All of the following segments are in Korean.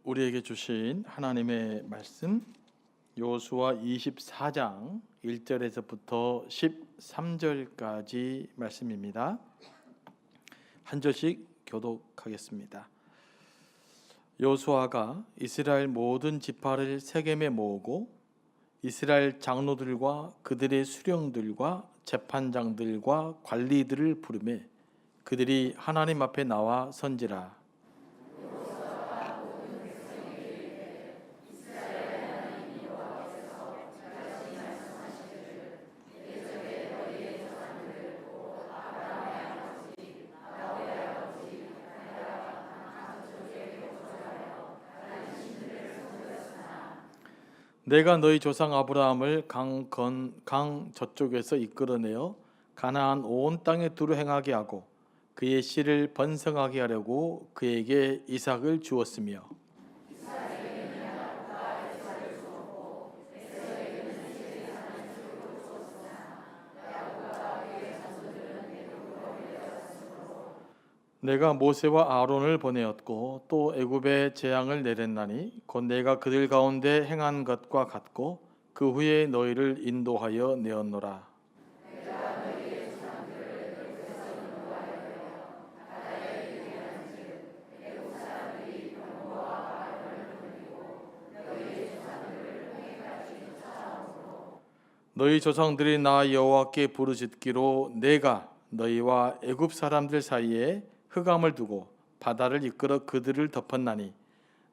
우리에게 주신 하나님의 말씀 여호수아 24장 1절에서부터 13절까지 말씀입니다. 한 절씩 교독하겠습니다. 여호수아가 이스라엘 모든 지파를 세겜에 모으고 이스라엘 장로들과 그들의 수령들과 재판장들과 관리들을 부르매 그들이 하나님 앞에 나와 선지라. 내가 너희 조상 아브라함을 강 저쪽에서 이끌어내어 가나안 온 땅에 두루 행하게 하고 그의 씨를 번성하게 하려고 그에게 이삭을 주었으며 내가 모세와 아론을 보내었고 또 애굽에 재앙을 내렸나니 곧 내가 그들 가운데 행한 것과 같고 그 후에 너희를 인도하여 내었노라. 너희 조상들이 나 여호와께 부르짖기로 내가 너희와 애굽 사람들 사이에 흑암을 두고 바다를 이끌어 그들을 덮었나니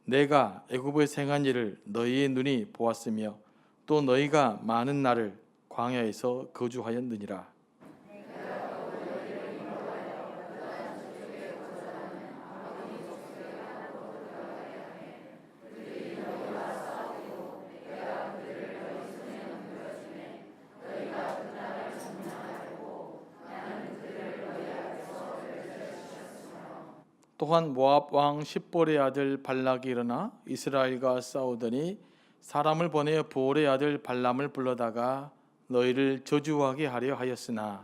내가 애굽에 행한 일을 너희의 눈이 보았으며 또 너희가 많은 날을 광야에서 거주하였느니라. 또한 모압 왕 십볼의 아들 발락이 일어나 이스라엘과 싸우더니 사람을 보내어 보올의 아들 발람을 불러다가 너희를 저주하게 하려 하였으나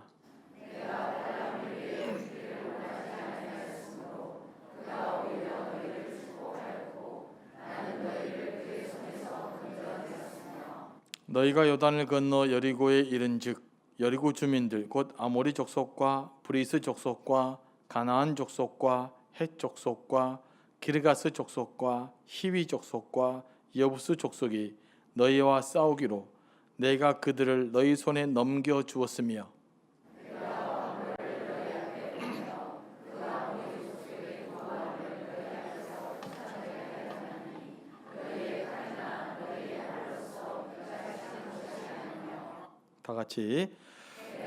너희가 요단을 건너 여리고에 이른즉 여리고 주민들 곧 아모리 족속과 브리스 족속과 가나안 족속과 헷 족속과 기르가스 족속과 히위 족속과 여부스 족속이 너희와 싸우기로 내가 그들을 너희 손에 넘겨 주었으며 다 같이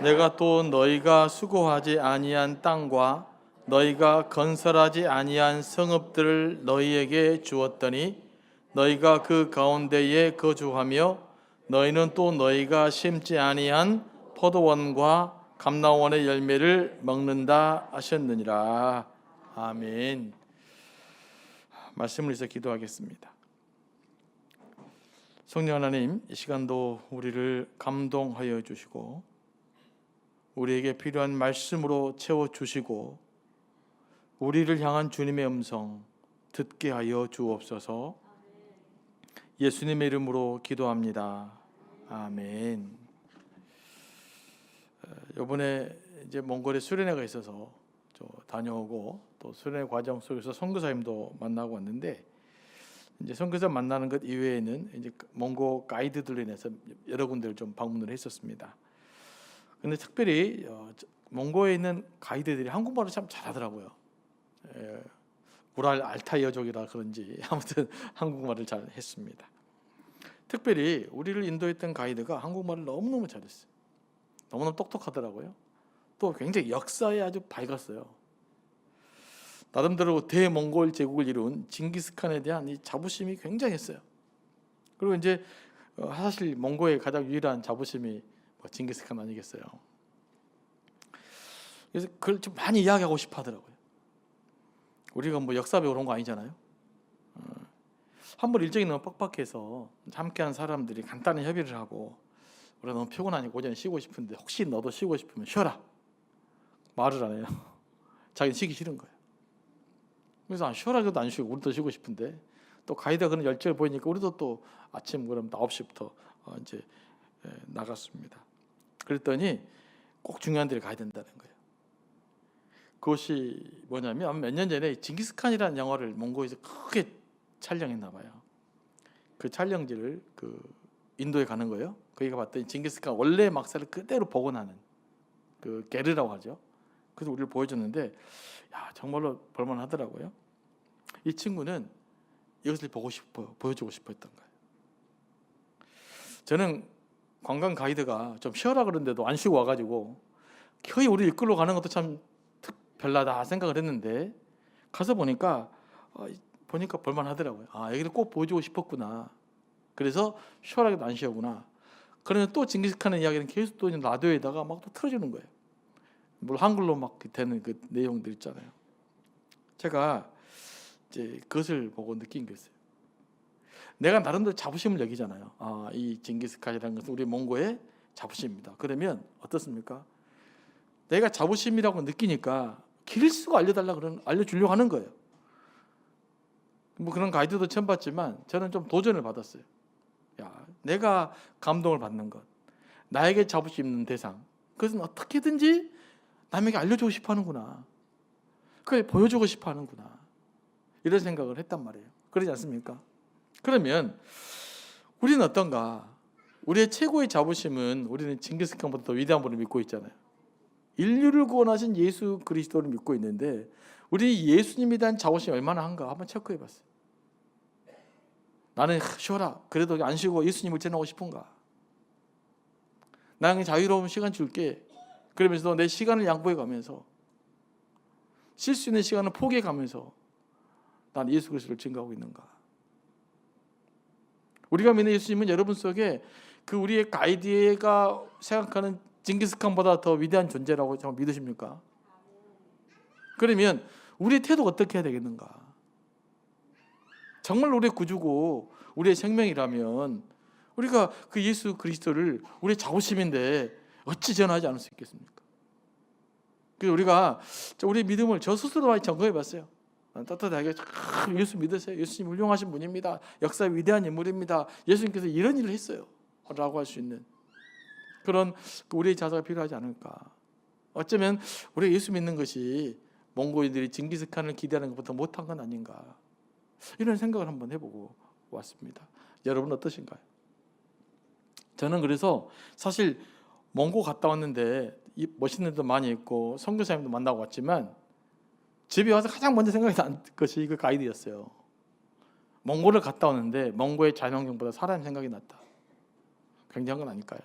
내가 또 너희가 수고하지 아니한 땅과 너희가 건설하지 아니한 성읍들을 너희에게 주었더니 너희가 그 가운데에 거주하며 너희는 또 너희가 심지 아니한 포도원과 감나원의 열매를 먹는다 하셨느니라. 아멘. 말씀을 위해서 기도하겠습니다. 성령 하나님, 이 시간도 우리를 감동하여 주시고 우리에게 필요한 말씀으로 채워주시고 우리를 향한 주님의 음성 듣게 하여 주옵소서. 예수님의 이름으로 기도합니다. 아멘. 이번에 이제 몽골에 수련회가 있어서 다녀오고 또 수련회 과정 속에서 선교사님도 만나고 왔는데 이제 선교사 만나는 것 이외에는 이제 몽골 가이드들로 인해서 여러 군데를 좀 방문을 했었습니다. 근데 특별히 몽골에 있는 가이드들이 한국말을 참 잘하더라고요. 우랄 알타이어족이라 그런지 아무튼 한국말을 잘 했습니다. 특별히 우리를 인도했던 가이드가 한국말을 너무너무 잘했어요. 너무너무 똑똑하더라고요. 또 굉장히 역사에 아주 밝았어요. 나름대로 대몽골 제국을 이룬 징기스칸에 대한 이 자부심이 굉장했어요. 그리고 이제 사실 몽골의 가장 유일한 자부심이 징기스칸 아니겠어요. 그래서 그걸 좀 많이 이야기하고 싶어 하더라고요. 우리가 역사 배우러 온 거 아니잖아요. 한번 일정이 너무 빡빡해서 함께한 사람들이 간단히 협의를 하고 우리가 너무 피곤하니까 오전에 쉬고 싶은데 혹시 너도 쉬고 싶으면 쉬어라. 말을 안 해요. 자기는 쉬기 싫은 거예요. 그래서 쉬어라 해도 안 쉬고 우리도 쉬고 싶은데 또 가이드가 그런 열정을 보이니까 우리도 또 아침 그럼 9시부터 이제 나갔습니다. 그랬더니 꼭 중요한 데를 가야 된다는 거예요. 그것이 뭐냐면 몇 년 전에 징기스칸이라는 영화를 몽고에서 크게 촬영했나 봐요. 그 촬영지를 인도에 가는 거예요. 거기가 봤더니 징기스칸 원래 막사를 그대로 복원하는 그 게르라고 하죠. 그래서 우리를 보여줬는데 야, 정말로 볼만하더라고요. 이 친구는 이것을 보여주고 싶어 했던 거예요. 저는 관광 가이드가 좀 쉬어라 그러는데도 안 쉬고 와가지고 거의 우리 이끌러 가는 것도 참 별나다 생각을 했는데 가서 보니까 볼만하더라고요. 여기를 꼭 보여주고 싶었구나. 그래서 쉬어라기도 안 쉬어구나. 그러면 또 징기스칸의 이야기는 계속 또 라디오에다가 막 또 틀어주는 거예요. 물론 한글로 막 되는 그 내용들 있잖아요. 제가 이제 그것을 보고 느낀 게 있어요. 내가 나름대로 자부심을 여기잖아요. 이 징기스칸이라는 것은 우리 몽고의 자부심입니다. 그러면 어떻습니까? 내가 자부심이라고 느끼니까 길수가 알려주려고 하는 거예요. 뭐 그런 가이드도 처음 봤지만 저는 좀 도전을 받았어요. 야, 내가 감동을 받는 것, 나에게 자부심 있는 대상, 그것은 어떻게든지 남에게 알려주고 싶어 하는구나. 그걸 보여주고 싶어 하는구나. 이런 생각을 했단 말이에요. 그러지 않습니까? 그러면 우리는 어떤가? 우리의 최고의 자부심은 우리는 징기스칸보다 더 위대한 분을 믿고 있잖아요. 인류를 구원하신 예수 그리스도를 믿고 있는데 우리 예수님에 대한 자부심이 얼마나 한가 한번 체크해 봤어요. 나는 쉬어라. 그래도 안 쉬고 예수님을 전하고 싶은가? 나는 자유로운 시간 줄게. 그러면서도 내 시간을 양보해 가면서 쉴 수 있는 시간을 포기해 가면서 난 예수 그리스도를 증거하고 있는가? 우리가 믿는 예수님은 여러분 속에 그 우리의 가이드가 생각하는 징기스칸보다 더 위대한 존재라고 정말 믿으십니까? 그러면 우리의 태도가 어떻게 해야 되겠는가? 정말 우리의 구주고 우리의 생명이라면 우리가 그 예수 그리스도를 우리의 자부심인데 어찌 전하지 않을 수 있겠습니까? 그래서 우리가 우리의 믿음을 저 스스로 많이 점검해 봤어요. 떳떳하게 예수 믿으세요. 예수님 훌륭하신 분입니다. 역사의 위대한 인물입니다. 예수님께서 이런 일을 했어요 라고 할 수 있는 그런 우리의 자세가 필요하지 않을까. 어쩌면 우리가 예수 믿는 것이 몽고인들이 징기스칸을 기대하는 것보다 못한 건 아닌가, 이런 생각을 한번 해보고 왔습니다. 여러분 어떠신가요? 저는 그래서 사실 몽고 갔다 왔는데 멋있는 데도 많이 있고 선교사님도 만나고 왔지만 집에 와서 가장 먼저 생각이 난 것이 그 가이드였어요. 몽고를 갔다 왔는데 몽고의 자연환경보다 사람 생각이 났다. 굉장한 건 아닐까요?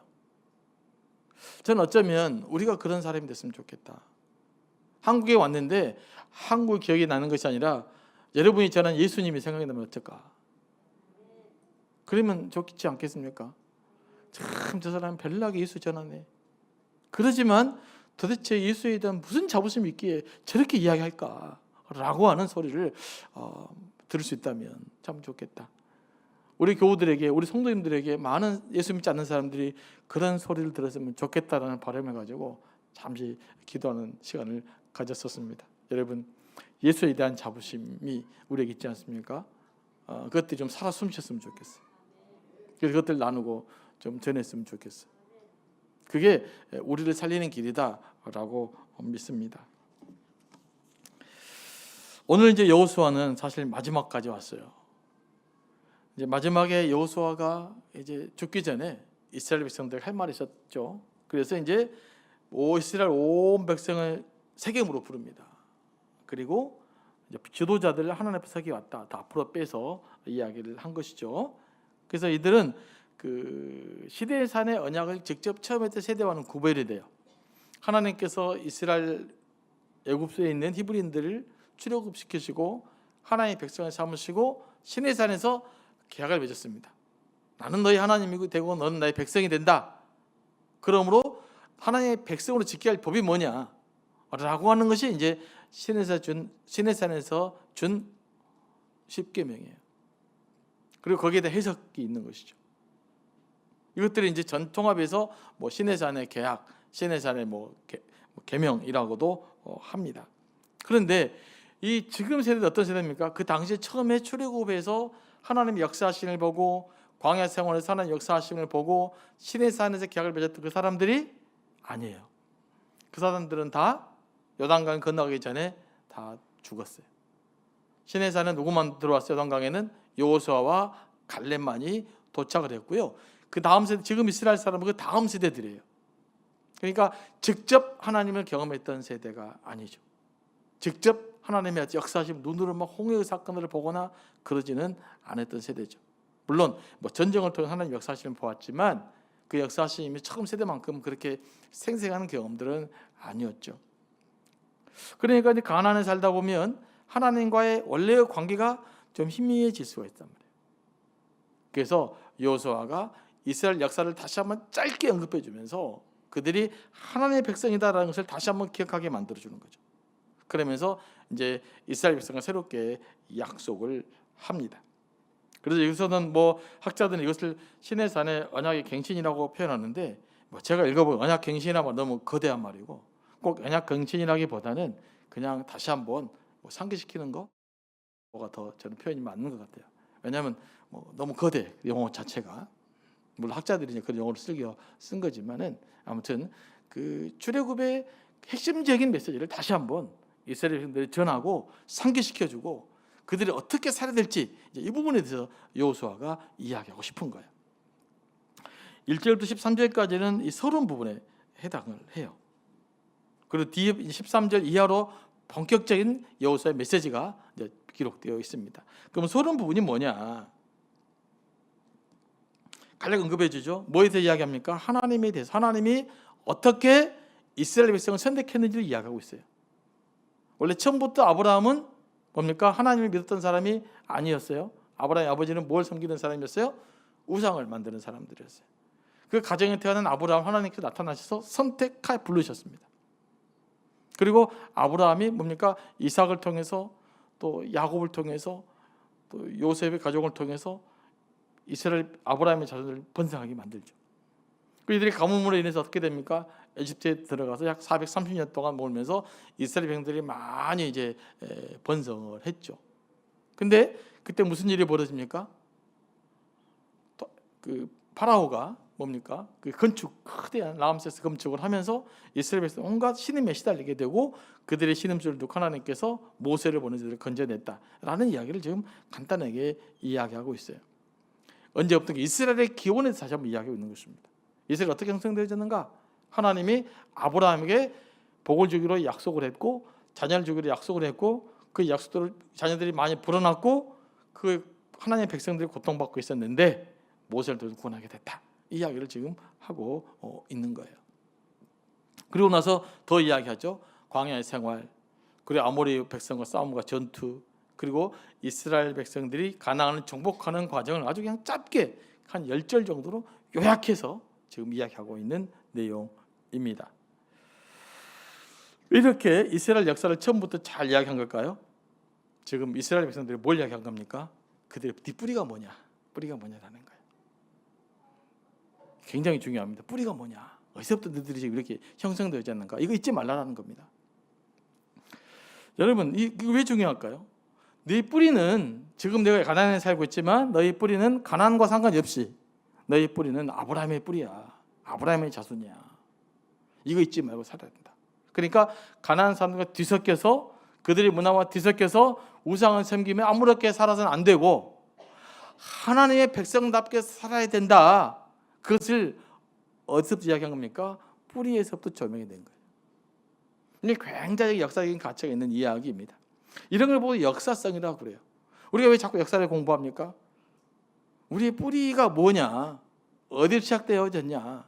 저는 어쩌면 우리가 그런 사람이 됐으면 좋겠다. 한국에 왔는데 한국 기억이 나는 것이 아니라 여러분이 전한 예수님이 생각이 나면 어떨까? 그러면 좋지 않겠습니까? 참 저 사람 별나게 예수 전하네. 그러지만 도대체 예수에 대한 무슨 자부심이 있기에 저렇게 이야기할까? 라고 하는 소리를 들을 수 있다면 참 좋겠다. 우리 교우들에게, 우리 성도님들에게 많은 예수 믿지 않는 사람들이 그런 소리를 들었으면 좋겠다라는 바람을 가지고 잠시 기도하는 시간을 가졌었습니다. 여러분, 예수에 대한 자부심이 우리에게 있지 않습니까? 그것들이 좀 살아 숨쉬었으면 좋겠어요. 그래서 그것들 나누고 좀 전했으면 좋겠어요. 그게 우리를 살리는 길이다라고 믿습니다. 오늘 이제 여호수아는 사실 마지막까지 왔어요. 이제 마지막에 여호수아가 이제 죽기 전에 이스라엘 백성들 할 말이 있었죠. 그래서 이제 이스라엘 온 백성을 세겜으로 부릅니다. 그리고 이제 지도자들을 하나님 앞에 서게 왔다. 다 앞으로 빼서 이야기를 한 것이죠. 그래서 이들은 그 시대의 산의 언약을 직접 체험했던 세대와는 구별이 돼요. 하나님께서 이스라엘 애굽에 있는 히브리인들을 출애굽시키시고 하나님의 백성을 삼으시고 시내산에서 계약을 맺었습니다. 나는 너희 하나님이고 되고 너는 나의 백성이 된다. 그러므로 하나님의 백성으로 지켜야 할 법이 뭐냐? 라고 하는 것이 이제 시내산에서 준 10계명이에요. 그리고 거기에 대한 해석이 있는 것이죠. 이것들이 이제 전통합에서 뭐 시내산의 계약, 시내산의 계명이라고도 합니다. 그런데 이 지금 세대는 어떤 세대입니까? 그 당시에 처음에 출애굽해서 하나님의 역사하심을 보고 광야 생활에서 하나님 역사하심을 보고 시내산에서 계약을 맺었던 그 사람들이 아니에요. 그 사람들은 다 요단강 건너가기 전에 다 죽었어요. 시내산에 누구만 들어왔어요? 요단강에는 여호수아와 갈렙만이 도착을 했고요. 그 다음 세대, 지금 이스라엘 사람은 그 다음 세대들이에요. 그러니까 직접 하나님을 경험했던 세대가 아니죠. 직접 하나님의 역사하심 눈으로 막 홍해의 사건을 보거나 그러지는 않았던 세대죠. 물론 뭐 전쟁을 통해 하나님 역사하심을 보았지만 그 역사하심이 처음 세대만큼 그렇게 생생한 경험들은 아니었죠. 그러니까 이제 가나안에 살다 보면 하나님과의 원래의 관계가 좀 희미해질 수가 있단 말이에요. 그래서 여호수아가 이스라엘 역사를 다시 한번 짧게 언급해 주면서 그들이 하나님의 백성이다라는 것을 다시 한번 기억하게 만들어 주는 거죠. 그러면서 이제 이스라엘 백성과 새롭게 약속을 합니다. 그래서 여기서는 뭐 학자들은 이것을 시내산의 언약의 갱신이라고 표현하는데 뭐 제가 읽어보면 언약 갱신이라면 너무 거대한 말이고 꼭 언약 갱신이라기보다는 그냥 다시 한번 뭐 상기시키는 거가 더 저는 표현이 맞는 것 같아요. 왜냐하면 뭐 너무 거대 용어 자체가 물론 학자들이 이제 그런 용어를 쓴 거지만은 아무튼 그 출애굽의 핵심적인 메시지를 다시 한번 이스라엘 백성들이 전하고 상기시켜주고 그들이 어떻게 살아야 될지 이 부분에 대해서 여호수아가 이야기하고 싶은 거예요. 1절부터 13절까지는 이 서론 부분에 해당을 해요. 그리고 뒤에 13절 이하로 본격적인 여호수아의 메시지가 이제 기록되어 있습니다. 그럼 서론 부분이 뭐냐? 간략히 언급해 주죠. 뭐에 대해서 이야기합니까? 하나님에 대해서 하나님이 어떻게 이스라엘 백성을 선택했는지를 이야기하고 있어요. 원래 처음부터 아브라함은 뭡니까? 하나님을 믿었던 사람이 아니었어요. 아브라함의 아버지는 뭘 섬기는 사람이었어요? 우상을 만드는 사람들이었어요. 그 가정에 태어난 아브라함 하나님께서 나타나셔서 선택하여 부르셨습니다. 그리고 아브라함이 뭡니까? 이삭을 통해서 또 야곱을 통해서 또 요셉의 가족을 통해서 이스라엘 아브라함의 자손을 번성하게 만들죠. 그들이 가뭄으로 인해서 어떻게 됩니까? 에집트에 들어가서 약 430년 동안 머물면서 이스라엘 백성들이 많이 이제 번성을 했죠. 근데 그때 무슨 일이 벌어집니까? 그 파라오가 뭡니까? 그 거대한 라암세스 건축을 하면서 이스라엘 백성 온갖 신음에 시달리게 되고 그들의 신음소리를 듣고 하나님께서 모세를 보내서 그들을 건져냈다라는 이야기를 지금 간단하게 이야기하고 있어요. 언제부터 이스라엘의 기원에 다시 한번 이야기하고 있는 것입니다. 이스라엘이 어떻게 형성되어졌는가? 하나님이 아브라함에게 복을 주기로 약속을 했고 자녀를 주기로 약속을 했고 그 약속들을 자녀들이 많이 불어났고 그 하나님의 백성들이 고통받고 있었는데 모세를 통해서 구원하게 됐다. 이 이야기를 지금 하고 있는 거예요. 그리고 나서 더 이야기하죠. 광야의 생활, 그리고 아모리 백성과 싸움과 전투, 그리고 이스라엘 백성들이 가나안을 정복하는 과정을 아주 그냥 짧게 한 10절 정도로 요약해서 지금 이야기하고 있는 내용입니다. 이렇게 이스라엘 역사를 처음부터 잘 이야기한 걸까요? 지금 이스라엘 백성들이 뭘 이야기한 겁니까? 그들의 뒷뿌리가 뭐냐? 뿌리가 뭐냐라는 거예요. 굉장히 중요합니다. 뿌리가 뭐냐? 어디서부터 너희들이 지금 이렇게 형성되지 않는가? 이거 잊지 말라는 겁니다. 여러분, 이거 왜 중요할까요? 너희 뿌리는 지금 내가 가나안에 살고 있지만 너희 뿌리는 가나안과 상관이 없이 너희 뿌리는 아브라함의 뿌리야. 아브라함의 자손이야. 이거 잊지 말고 살아야 된다. 그러니까 가나안 사람들과 뒤섞여서 그들의 문화와 뒤섞여서 우상을 섬기며 아무렇게 살아서는 안 되고 하나님의 백성답게 살아야 된다. 그것을 어디서부터 이야기한 겁니까? 뿌리에서부터 조명이 된 거예요. 이게 굉장히 역사적인 가치가 있는 이야기입니다. 이런 걸 보고 역사성이라고 그래요. 우리가 왜 자꾸 역사를 공부합니까? 우리의 뿌리가 뭐냐? 어디로 시작되어졌냐?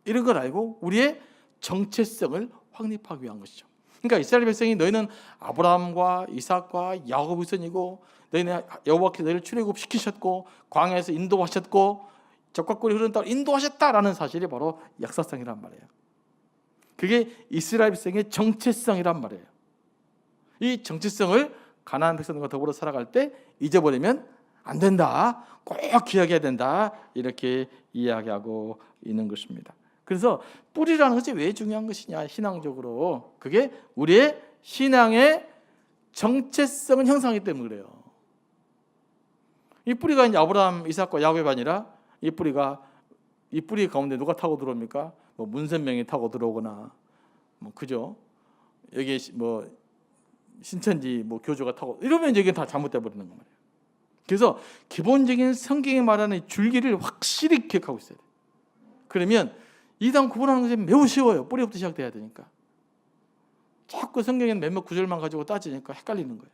이런 걸 알고 우리의 정체성을 확립하기 위한 것이죠. 그러니까 이스라엘 백성이 너희는 아브라함과 이삭과 야곱의 선이고 너희는 여호와께서 너희를 출애굽시키셨고 광야에서 인도하셨고 적과 꿀이 흐르는 땅을 인도하셨다라는 사실이 바로 역사성이란 말이에요. 그게 이스라엘 백성의 정체성이란 말이에요. 이 정체성을 가나안 백성들과 더불어 살아갈 때 잊어버리면 안 된다. 꼭 기억해야 된다. 이렇게 이야기하고 있는 것입니다. 그래서 뿌리라는 것이 왜 중요한 것이냐? 신앙적으로 그게 우리의 신앙의 정체성을 형성하기 때문에 그래요. 이 뿌리가 이제 아브라함, 이삭과 야곱이 아니라 이 뿌리 가운데 누가 타고 들어옵니까? 뭐 문선명이 타고 들어오거나 뭐 그죠? 여기 뭐 신천지 뭐 교주가 타고 이러면 이게 다 잘못돼 버리는 거예요. 그래서 기본적인 성경이 말하는 줄기를 확실히 기억하고 있어야 돼요. 그러면 이단 구분하는 것이 매우 쉬워요. 뿌리부터 시작돼야 되니까. 자꾸 성경에는 몇몇 구절만 가지고 따지니까 헷갈리는 거예요.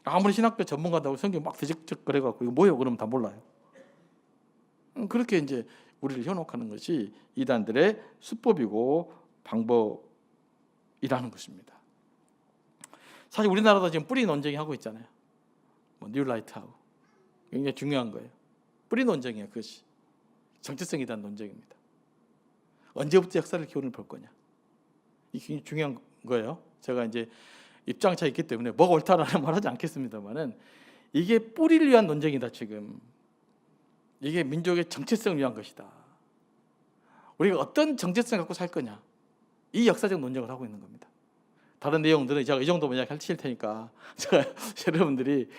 아무리 신학교 전문가다고 성경 막 뒤적거려갖고 이거 뭐예요? 그러면 다 몰라요. 그렇게 이제 우리를 현혹하는 것이 이단들의 수법이고 방법이라는 것입니다. 사실 우리나라도 지금 뿌리 논쟁이 하고 있잖아요. 뭐 뉴라이트하고 굉장히 중요한 거예요. 뿌리 논쟁이에요. 그것이 정체성에 대한 논쟁입니다. 언제부터 역사를 기원을 볼 거냐? 이게 굉장히 중요한 거예요. 제가 이제 입장차 있기 때문에 뭐가 옳다라는 말하지 않겠습니다만은 이게 뿌리를 위한 논쟁이다. 지금 이게 민족의 정체성을 위한 것이다. 우리가 어떤 정체성 갖고 살 거냐, 이 역사적 논쟁을 하고 있는 겁니다. 다른 내용들은 제가 이 정도만 이야기할 테니까 제가 여러분들이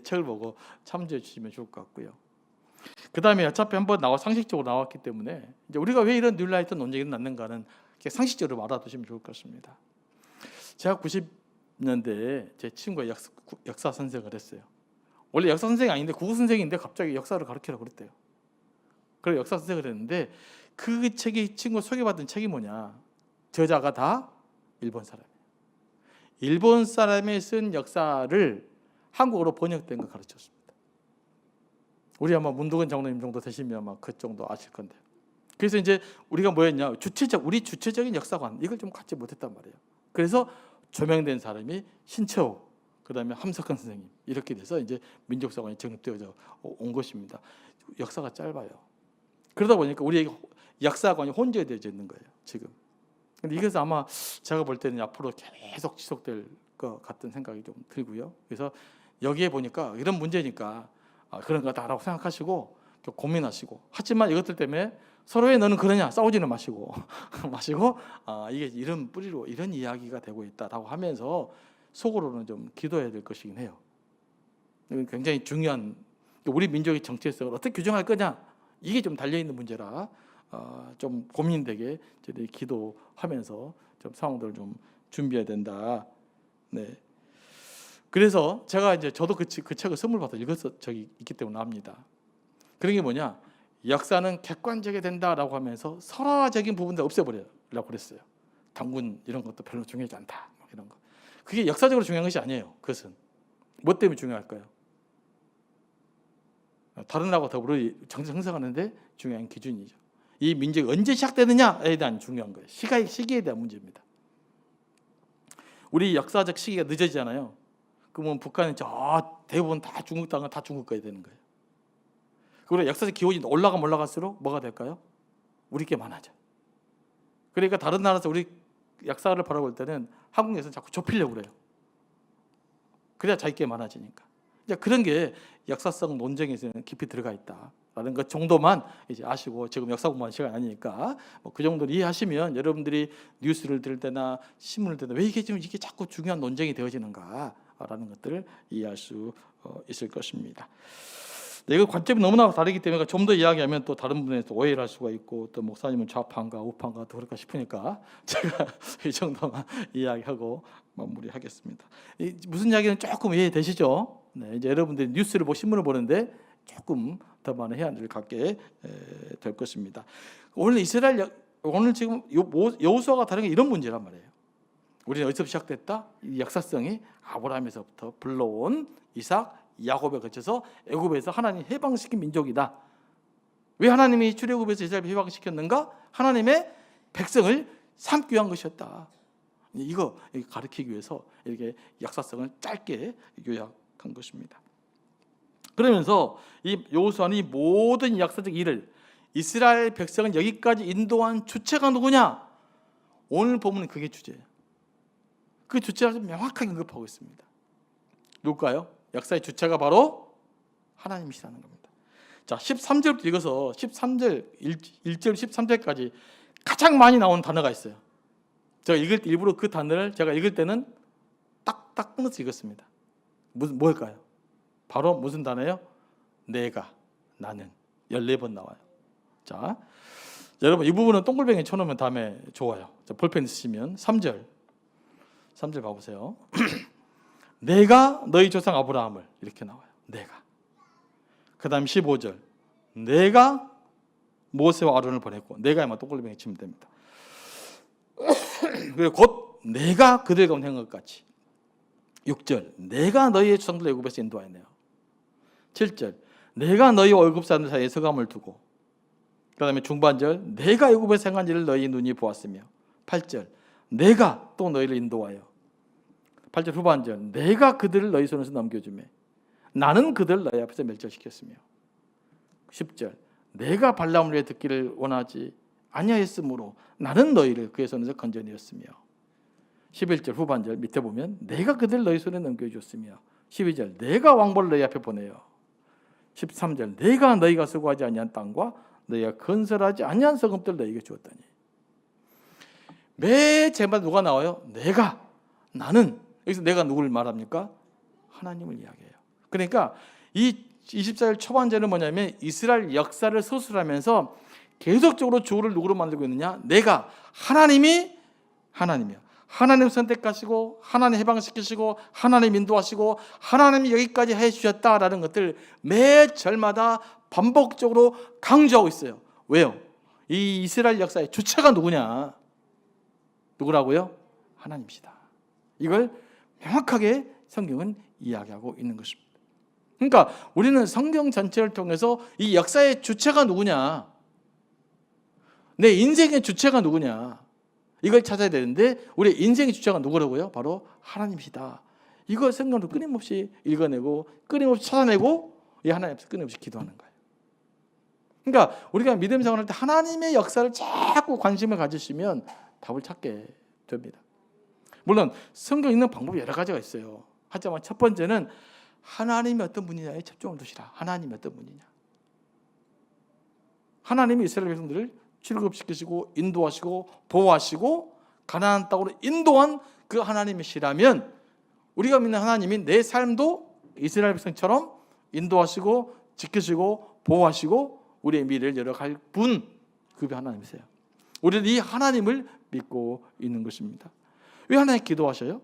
책을 보고 참조해 주시면 좋을 것 같고요. 그 다음에 어차피 한번 상식적으로 나왔기 때문에 이제 우리가 왜 이런 뉴라이트 논쟁이 났는가는 상식적으로 알아두시면 좋을 것 같습니다. 제가 90년대에 제 친구가 역사 선생을 했어요. 원래 역사 선생이 아닌데 국어 선생인데 갑자기 역사를 가르치라고 그랬대요. 그래서 역사 선생을 했는데 그 책이 친구 소개받은 책이 뭐냐? 저자가 다 일본 사람이에요. 일본 사람이 쓴 역사를 한국어로 번역된 거 가르쳤습니다. 우리 아마 문두근 장로님 정도 되시면 아마 그 정도 아실 건데. 그래서 이제 우리가 뭐였냐? 우리 주체적인 역사관 이걸 좀 갖지 못했단 말이에요. 그래서 조명된 사람이 신채호, 그다음에 함석헌 선생님 이렇게 돼서 이제 민족사관이 정립되어져 온 것입니다. 역사가 짧아요. 그러다 보니까 우리 역사관이 혼재되어져 있는 거예요. 지금. 근데 이것은 아마 제가 볼 때는 앞으로 계속 지속될 것 같은 생각이 좀 들고요. 그래서 여기에 보니까 이런 문제니까 그런 거다라고 생각하시고 고민하시고, 하지만 이것들 때문에 서로의 너는 그러냐 싸우지는 마시고 이게 이런 뿌리로 이런 이야기가 되고 있다라고 하면서 속으로는 좀 기도해야 될 것이긴 해요. 이건 굉장히 중요한, 우리 민족의 정체성을 어떻게 규정할 거냐, 이게 좀 달려있는 문제라 좀 고민되게 저희들이 기도하면서 좀 상황들을 좀 준비해야 된다. 네. 그래서 제가 이제 저도 그 책을 선물 받아 읽었 적이 있기 때문에 압니다. 그런 게 뭐냐? 역사는 객관적이 된다라고 하면서 설화적인 부분들 없애버리라고 그랬어요. 당군 이런 것도 별로 중요하지 않다. 이런 거. 그게 역사적으로 중요한 것이 아니에요. 그것은 뭐 때문에 중요할까요? 다른 나라와 더불어 형성하는데 중요한 기준이죠. 이 민족이 언제 시작되느냐에 대한 중요한 거예요. 시기에 대한 문제입니다. 우리 역사적 시기가 늦어지잖아요. 그러면 북한은 대부분 다 중국 땅은 다 중국 거야 되는 거예요. 그리고 역사적 기호지 올라가면 올라갈수록 뭐가 될까요? 우리 게 많아져. 그러니까 다른 나라에서 우리 역사를 바라볼 때는 한국에서는 자꾸 좁히려고 그래요. 그래야 자기 게 많아지니까. 이제 그런 게 역사성 논쟁에서는 깊이 들어가 있다라는 것 정도만 이제 아시고, 지금 역사 공부하는 시간이 아니니까 뭐 그 정도를 이해하시면 여러분들이 뉴스를 들을 때나 신문을 들을 때 왜 이게 자꾸 중요한 논쟁이 되어지는가라는 것들을 이해할 수 있을 것입니다. 이거 관점이 너무나 다르기 때문에 좀 더 이야기하면 또 다른 분에서 오해를 할 수가 있고, 또 목사님은 좌파인가 우파인가 또 그럴까 싶으니까 제가 이 정도만 이야기하고 마무리하겠습니다. 무슨 이야기는 조금 이해되시죠? 네, 이제 여러분들이 뉴스를 신문을 보는데 조금 더 많은 해안을 갖게 될 것입니다. 오늘 지금 여호수아가 다른 게 이런 문제란 말이에요. 우리는 어디서 시작됐다? 이 역사성이 아브라함에서부터 불러온 이삭, 야곱에 거쳐서 애굽에서 하나님 해방시킨 민족이다. 왜 하나님이 출애굽에서 이스라엘을 해방시켰는가? 하나님의 백성을 삼기 위한 것이었다. 이거 가르치기 위해서 이렇게 역사성을 짧게 요약한 것입니다. 그러면서 이 여호수아는 이 모든 역사적 일을 이스라엘 백성을 여기까지 인도한 주체가 누구냐? 오늘 보면 그게 주제예요. 그 주체를 아주 명확하게 언급하고 있습니다. 누굴까요? 역사의 주체가 바로 하나님이시라는 겁니다. 자, 13절부터 읽어서 13절 1절 13절까지 가장 많이 나오는 단어가 있어요. 제가 읽을 때 일부러 그 단어를 제가 읽을 때는 딱딱 끊어서 읽었습니다. 뭘까요? 바로 무슨 단어예요? 내가, 나는. 14번 나와요. 자, 여러분 이 부분은 동글뱅이 쳐놓으면 다음에 좋아요. 자, 볼펜 있으시면 3절 봐보세요. 내가 너희 조상 아브라함을, 이렇게 나와요. 내가. 그 다음 15절 내가 모세와 아론을 보냈고, 내가에만 동글뱅이 치면 됩니다. 그리고 곧 내가 그들 가운데 한 것 같이. 6절 내가 너희의 조상들을 애굽에서 인도하였네요. 7절 내가 너희와 애굽 사람들 사이에 서감을 두고, 그 다음에 중반절 내가 애굽에서 행한 일을 너희 눈이 보았으며, 8절 내가 또 너희를 인도하여, 8절 후반절 내가 그들을 너희 손에서 넘겨주며 나는 그들을 너희 앞에서 멸절시켰으며, 10절 내가 발람을 위해 듣기를 원하지 아니하였으므로 나는 너희를 그의 손에서 건져내었으며, 11절 후반절 밑에 보면 내가 그들을 너희 손에 넘겨주었으며, 12절 내가 왕벌을 너희 앞에 보내요, 13절 내가 너희가 수고하지 아니한 땅과 너희가 건설하지 아니한 성읍들 너희에게 주었다니. 매 제마다 누가 나와요? 내가, 나는. 여기서 내가 누구를 말합니까? 하나님을 이야기해요. 그러니까 이 24절 초반절은 뭐냐면 이스라엘 역사를 서술하면서 계속적으로 주어를 누구로 만들고 있느냐? 내가, 하나님이요. 하나님 선택하시고 하나님 해방시키시고 하나님 인도하시고 하나님이 여기까지 해주셨다라는 것들 매 절마다 반복적으로 강조하고 있어요. 왜요? 이 이스라엘 역사의 주체가 누구냐? 누구라고요? 하나님이시다. 이걸 명확하게 성경은 이야기하고 있는 것입니다. 그러니까 우리는 성경 전체를 통해서 이 역사의 주체가 누구냐, 내 인생의 주체가 누구냐, 이걸 찾아야 되는데 우리 인생의 주체가 누구라고요? 바로 하나님이시다. 이걸 성경으로 끊임없이 읽어내고 끊임없이 찾아내고 이 하나님 앞에서 끊임없이 기도하는 거예요. 그러니까 우리가 믿음 생활할 때 하나님의 역사를 자꾸 관심을 가지시면 답을 찾게 됩니다. 물론 성경 읽는 방법이 여러 가지가 있어요. 하지만 첫 번째는 하나님이 어떤 분이냐에 집중을 두시라. 하나님이 어떤 분이냐. 하나님이 이스라엘 백성들을 출애굽시키시고 인도하시고 보호하시고 가나안 땅으로 인도한 그 하나님이시라면 우리가 믿는 하나님이 내 삶도 이스라엘 백성처럼 인도하시고 지키시고 보호하시고 우리의 미래를 열어갈 분, 그분이 하나님이세요. 우리는 이 하나님을 믿고 있는 것입니다. 왜 하나님 기도하셔요?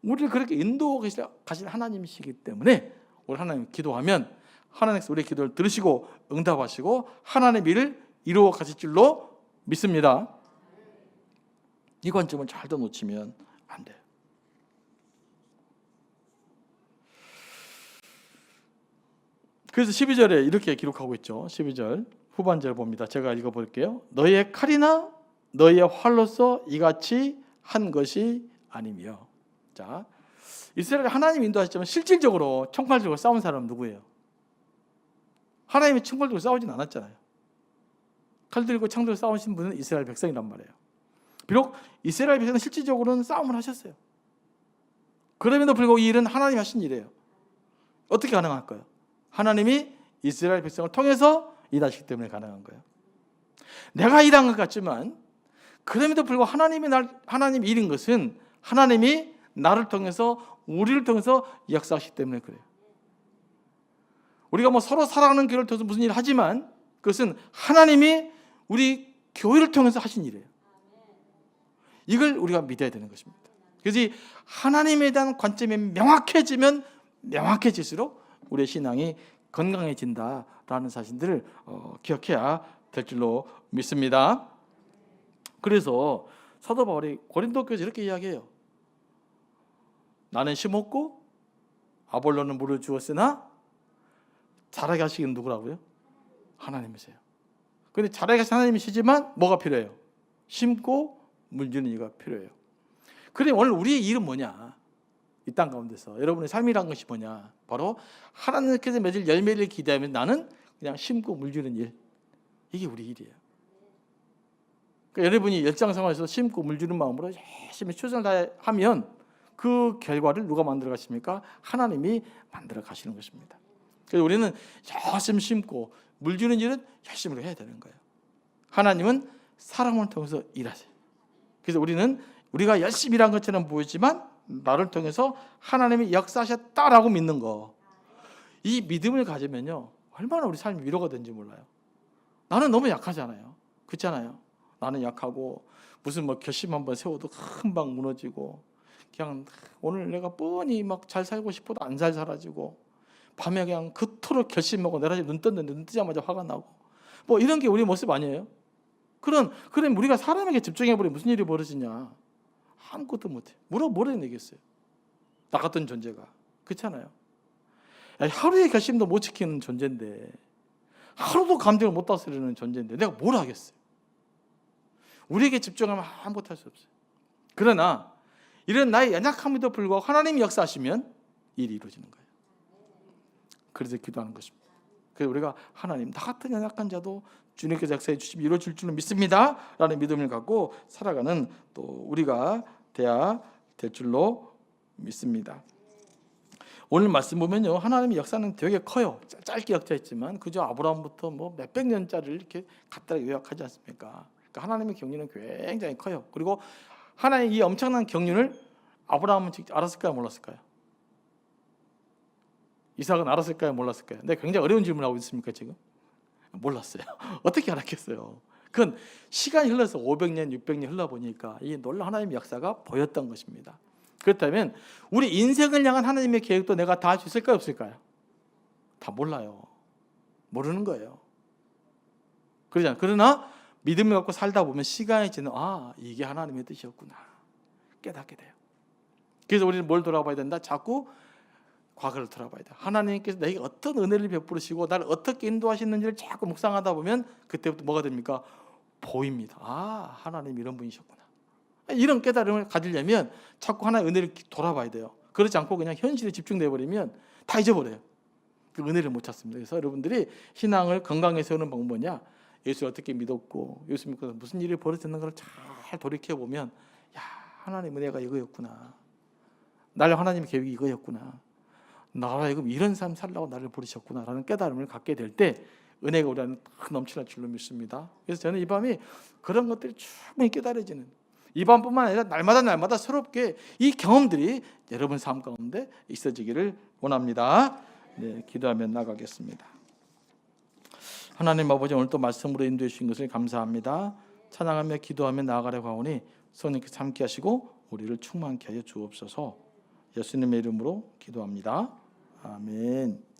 우리를 그렇게 인도하고 가신 하나님이시기 때문에 우리 하나님 기도하면 하나님께서 우리의 기도를 들으시고 응답하시고 하나님의 일을 이루어 가실 줄로 믿습니다. 이 관점을 잘 더 놓치면 안 돼요. 그래서 12절에 이렇게 기록하고 있죠. 12절 후반절 봅니다. 제가 읽어볼게요. 너희의 칼이나 너희의 활로서 이같이 한 것이 아니며. 자, 이스라엘 하나님 인도하셨지만 실질적으로 총칼들과 싸운 사람은 누구예요? 하나님이 총칼 들고 싸우진 않았잖아요. 칼 들고 창 들고 싸우신 분은 이스라엘 백성이란 말이에요. 비록 이스라엘 백성은 실질적으로는 싸움을 하셨어요. 그럼에도 불구하고 이 일은 하나님이 하신 일이에요. 어떻게 가능할까요? 하나님이 이스라엘 백성을 통해서 일하시기 때문에 가능한 거예요. 내가 일한 것 같지만 그럼에도 불구하고 하나님 일인 것은 하나님이 나를 통해서 우리를 통해서 역사하시기 때문에 그래요. 우리가 서로 사랑하는 교회를 통해서 무슨 일을 하지만 그것은 하나님이 우리 교회를 통해서 하신 일이에요. 이걸 우리가 믿어야 되는 것입니다. 그래서 하나님에 대한 관점이 명확해지면 명확해질수록 우리의 신앙이 건강해진다라는 사실들을 기억해야 될 줄로 믿습니다. 그래서 사도 바울이 고린도 교회에서 이렇게 이야기해요. 나는 심었고 아볼로는 물을 주었으나 자라게 하시기는 누구라고요? 하나님이세요. 그런데 자라게 하신 하나님이시지만 뭐가 필요해요? 심고 물주는 이가 필요해요. 그래 오늘 우리의 일은 뭐냐? 이 땅 가운데서 여러분의 삶이란 것이 뭐냐? 바로 하나님께서 맺을 열매를 기대하며 나는 그냥 심고 물주는 일. 이게 우리 일이에요. 그러니까 여러분이 열장 생활에서 심고 물주는 마음으로 열심히 최선을 다하면 그 결과를 누가 만들어 가십니까? 하나님이 만들어 가시는 것입니다. 그래서 우리는 열심히 심고 물주는 일은 열심히 해야 되는 거예요. 하나님은 사람을 통해서 일하세요. 그래서 우리가 열심히 일한 것처럼 보이지만 나를 통해서 하나님이 역사하셨다라고 믿는 거. 이 믿음을 가지면요, 얼마나 우리 삶이 위로가 되는지 몰라요. 나는 너무 약하잖아요. 그렇잖아요. 나는 약하고 무슨 뭐 결심 한번 세워도 금방 무너지고, 그냥 오늘 내가 뻔히 막 잘 살고 싶어도 안 잘 살아지고, 밤에 그냥 그토록 결심하고 내가 눈 떴는데 눈 뜨자마자 화가 나고, 뭐 이런 게 우리 모습 아니에요? 그럼 우리가 사람에게 집중해버리면 무슨 일이 벌어지냐? 아무것도 못해. 뭐라 내겠어요? 나 같은 존재가. 그렇잖아요. 하루의 결심도 못 지키는 존재인데, 하루도 감정을 못 다스리는 존재인데 내가 뭘 하겠어요? 우리에게 집중하면 아무것도 할 수 없어요. 그러나 이런 나의 연약함에도 불구하고 하나님이 역사하시면 일이 이루어지는 거예요. 그래서 기도하는 것입니다. 그래서 우리가 하나님, 나 같은 연약한 자도 주님께서 역사해 주시면 이루어질 줄은 믿습니다 라는 믿음을 갖고 살아가는 또 우리가 돼야 될 줄로 믿습니다. 오늘 말씀 보면요, 하나님의 역사는 되게 커요. 짧게 역사했지만 그저 아브라함부터 뭐 몇백 년짜리를 이렇게 간단하게 요약하지 않습니까? 그러니까 하나님의 경륜은 굉장히 커요. 그리고 하나님의 이 엄청난 경륜을 아브라함은 직접 알았을까요, 몰랐을까요? 이삭은 알았을까요, 몰랐을까요? 근데 굉장히 어려운 질문을 하고 있습니까 지금? 몰랐어요. 어떻게 알았겠어요? 그건 시간이 흘러서 500년, 600년 흘러보니까 이 놀라운 하나님의 역사가 보였던 것입니다. 그렇다면 우리 인생을 향한 하나님의 계획도 내가 다 할 수 있을까요, 없을까요? 다 몰라요. 모르는 거예요. 그러잖아요. 그러나 믿음을 갖고 살다 보면 시간이 지나면 이게 하나님의 뜻이었구나 깨닫게 돼요. 그래서 우리는 뭘 돌아봐야 된다? 자꾸 과거를 돌아봐야 돼. 하나님께서 내게 어떤 은혜를 베푸시고 나를 어떻게 인도하시는지를 자꾸 묵상하다 보면 그때부터 뭐가 됩니까? 보입니다. 하나님 이런 분이셨구나. 이런 깨달음을 가지려면 자꾸 하나의 은혜를 돌아봐야 돼요. 그렇지 않고 그냥 현실에 집중돼 버리면 다 잊어버려요. 그 은혜를 못 찾습니다. 그래서 여러분들이 신앙을 건강하게 세우는 방법은 뭐냐? 예수를 어떻게 믿었고 예수 믿고 무슨 일이 벌어졌는 걸 잘 돌이켜 보면, 하나님 은혜가 이거였구나. 나를 하나님의 계획이 이거였구나. 나라 이거 이런 삶 살라고 나를 부르셨구나라는 깨달음을 갖게 될 때 은혜가 우리한테 넘쳐날 줄로 믿습니다. 그래서 저는 이 밤이 그런 것들이 충분히 깨달아지는, 이 밤뿐만 아니라 날마다 새롭게 이 경험들이 여러분 삶 가운데 있어지기를 원합니다. 네, 기도하며 나가겠습니다. 하나님 아버지, 오늘 또 말씀으로 인도해 주신 것을 감사합니다. 찬양하며 기도하며 나아가려고 하오니 성령께서 함께 하시고 우리를 충만케 하여 주옵소서. 예수님의 이름으로 기도합니다. 아멘.